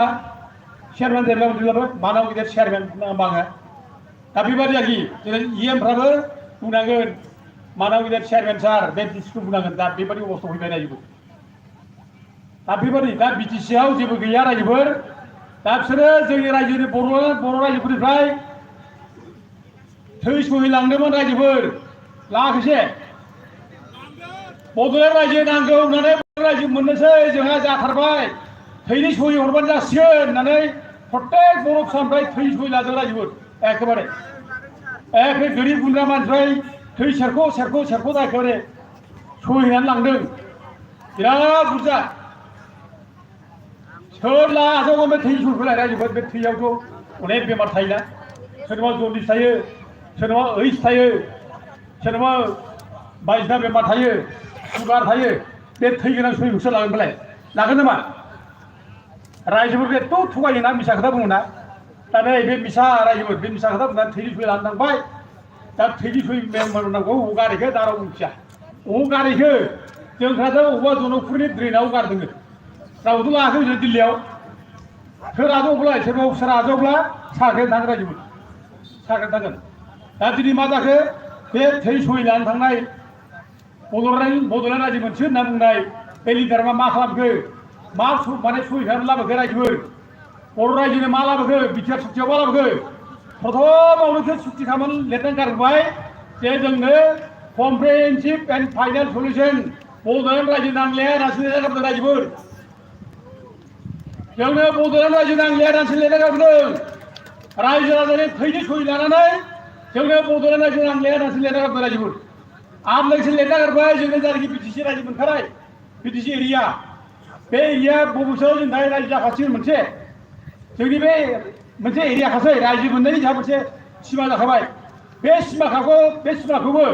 chairman देरलाबो मानाव गिदिर chairman नांबाङा दा बेबादि आरोखि जेरै EMफ्राबो बुंनांगोन मानाव गिदिर chairman सार बे डिस्ट्रिक्टखौ बुंनांगोन दा बेबादि अबस्था फैबाय रायजोफोर दा बेबादि दा BTCआव जेबो गैया रायजोफोर दा बिसोरो जोंनि रायजोनि बर' रायजोफोरनिफ्राय थै सहिलांदोंमोन रायजोफोर लाखिसे बड'लेण्ड रायजो नांगौ होननानै रायजो मोननोसै जोंहा जाथारबाय थैनि सहि हरबानो जासिगोन होननानै प्रत्येक बर' फिसानिफ्राय थै सहि लादों रायजोफोर एखेबारे गोरिब गुन्द्रा मानसिफ्राय थै सेरख' दा एखेबारे सहिनानै लांदों बिराद बुरजा सोर लाजावगोन बे थै सहिखौलाय रायजोफोर बे थैयावथ' अनेक बेमार थायोना सोरनाबा जन्दिस थायो सोरनाबा ओइस थायो सोरनाबा बायदिसिना बेमार थायो सुगार थायो बे थै गोनां सहिखौसो लागोन बेलाय लागोन नामा रायजोफोरखौ एथ' थगायोना मिसा खोथा बुङोना दा बे मिसा रायजोफोर बे मिसा खोथा बुंनानै थैनि सहि लानो थांबाय दा थैनि सहि नांगौ अबाव गारहैखो दा रावबो मिथिया अबाव गारहैखो जोंफ्राथ' अबेबा जनकपुरनि ड्रेनाव गारदों रावबोथ' लायाखै बिदिनो दिल्लीयाव सोर आजावब्ला सोर आजावब्ला साख्रि थांगोन रायजोफोर साख्रि थांगोन दा दिनै मा जाखो बे थै सहि लानो थांनाय बड'लेण्ड रायजो मोनसे होनना बुंनाय बे लिडारा मा खालामखो मा माने सहि खालामनानै लाबोखो रायजोफोर बर' रायजोनो मा लाबोखो बिटिआर सुक्तियाव मा लाबोखो प्रथमावनो सुक्ति खालामनानै लिरनानै गारबोबाय जे जोंनो कमप्रिहेन्सिभ एन्ड फाइनाल सलिउसन बड'लेण्ड रायजो नांलाया होननासो लिरना गारबोदों रायजोफोर जोंनो बड'लेण्ड रायजो नांलाया होननासो लिरना गारबोदों रायजो राजानि थैनि सहि लानानै जोंनो बड'लेण्ड रायजो नांलाया होननासो लिरना गारबोदों रायजोफोर आरो लोगोसे लिरना गारबाय जोंनो जायनाखि BTC रायजो मोनखानाय BTC एरिया बे एरिया बबेसोआव जों दायो रायजो जाखासिगोन मोनसे जोंनि बे मोनसे एरियाखासै रायजो मोननायनि जोंहा मोनसे सिमा जाखाबाय बे सिमाखौबो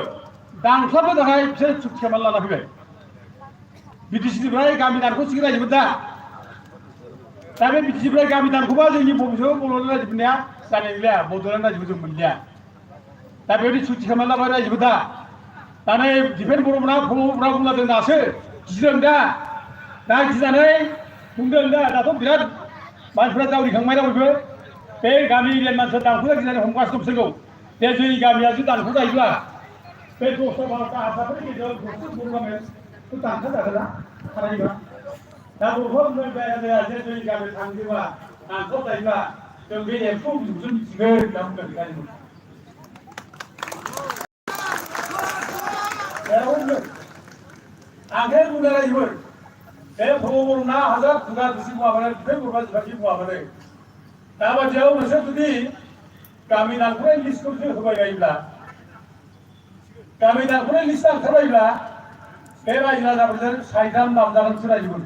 दानख्लाबनो थाखाय बिसोर सुक्ति खालामनानै लाना फैबाय BTCनिफ्राय गामि दानख'सिगोन रायजोफोर दा बे BTCनिफ्राय गामि दानख'बा जोंनि बबेसोआव बड'लेण्ड रायजो मोननाया जानाय नंलिया बड'लेण्ड रायजोखौ जों मोनलिया दा बेबायदि सुक्ति खालामनानै लाबाय रायजोफोर दा नै दिपेन बर'मोना फंबायफ्रा बुंलादों दासो गिदों दा गिनानै बुंदों दाथ' बिराद मानसिफ्रा दावरिखांबाय बयबो बे गामि एरियानि मानसिफ्रा दानख'जा गिनानै हमगासिनो बिसोरखौ जे जोंनि गामिया जुदि दानख'जायोब्ला बे 10ता 12ता हारसाफोरनि गेजेराव बर' गामिखौ दानख'जागोन ना खालायोबा दा बर'फ्रा बुंदों जाया जे जोंनि गामियाव थांजोबा दानख'जायोब्ला जों बे एबसु बिजौसो मिथिगोन होनना बुंदों गामिखौ आंखौ बुंदों रायजोफोर बे बर'ना हाजार खुगा दुसि बुङाबानो दिपेन बर'आ जिबाखि बुङाबानो दाबादियाव नोंसोर जुदि गामि दानख'नाय लिस्टखौ होबाय बायोब्ला गामि दानख'नाय लिस्टआ ओंखारबायोब्ला बे रायजो राजाफोरजों सायथाम नामजागोनसो रायजोफोर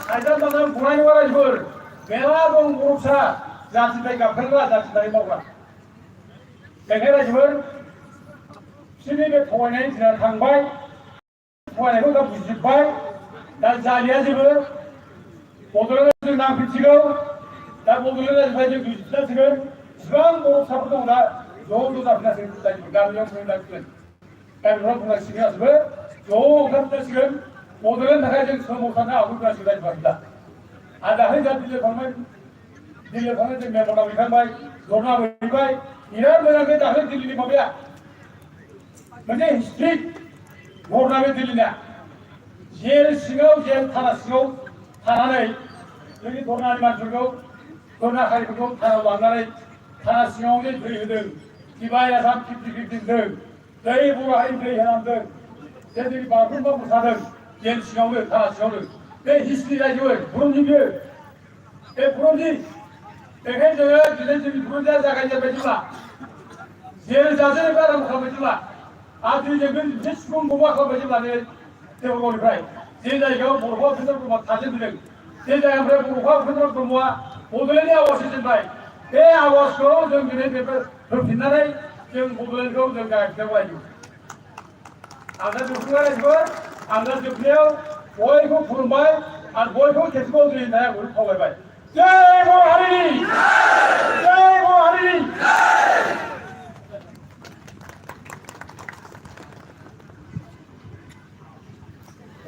सायथाम नामजागोन गनाय नङा रायजोफोर मेला दं बर' फिसा जाथिनिफ्राय गाबखांग्रा जाथिनिफ्राय मावग्रा बेखायनो रायजोफोर बिसोरनि बे थगायनायनि दिना थांबाय थगायनायखौ दा बुजिजोब्बाय दा जालिया जेबो बड'लेण्डआव जों नांफिनसिगौ दा बड'लेण्ड रायजोनिफ्राय जों बुजिफिननांसिगोन बेसेबां बर' फिसाफोर दं दा ज' जाफिननांसिगोन रायजोफोर गामियाव बुंनांसिगोन गामिफ्राव बुंनांसिगोन गासिबो ज' ओंखारफिननांसिगोन बड'लेण्डनि थाखाय जों सोमावसारनो आवगायबोनांसिगोन रायजोफोरा दा आरो दाख्लै जा दिल्लीयाव थांनाय जों मेम्बारनाव हैखांबाय धर्ना हैबाय बिराद मोजां बे दाख्लै दिल्लीनि माबाया मोनसे हिस्ट्रि धर्ना बे दिल्लीना जेल सिङाव जेल थाना सिङाव थानानै जोंनि धर्नानि मानसिफोरखौ धर्नाकारिफोरखौ थानायाव लांनानै थाना सिङावनो दै होदों डिभाइड आसाम 50-50 होदों दै बर' हारिनि दै होनांदों जे जोंनि बागुरुम्बा मोसादों जेल सिङावनो थाना सिङावनो बे हिस्ट्रि रायजोफोर बुरन्जि बियो बे बुरन्जि बेखायनो जोङो दिनै जोंनि बुरन्जिया जागायजेनबायदिब्ला जेल जाजेननायबो आराम खालामबायदिब्ला आरो दिनै जों मोनसे सुबुं गमा खालामबायदिब्ला नै देवगावनिफ्राय जे जायगायाव बर'फा उपेन्द्र ब्रह्मआ थाजेनबोदों जे जायगानिफ्राय बर'फा उपेन्द्र ब्रह्मआ बड'लेण्डनि आवाज होजेनबाय बे आवाजखौ जों दिनै होफिननानै जों बड'लेण्डखौ जों गायफिननांगौ आं दा जोबनाय रायजोफोर आं दा जोबनायाव बयखौ खुलुमबाय आरो बयखौ खेबसेबाव दिनै नायाखौ खावलायबाय जय बर' हारिनि जय बर' हारिनि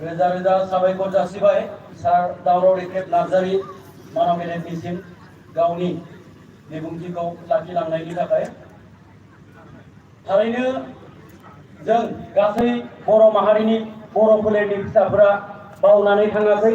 रोजा रोजा साबायखर जासिबाय सार दावराव रिखेब नार्जारि मानाव गेलेमनिसिम गावनि बिबुंथिखौ लाखिलांनायनि थाखाय थारैनो जों गासै बर' माहारिनि बर' फोलेरनि फिसाफोरा बावनानै थाङाखै।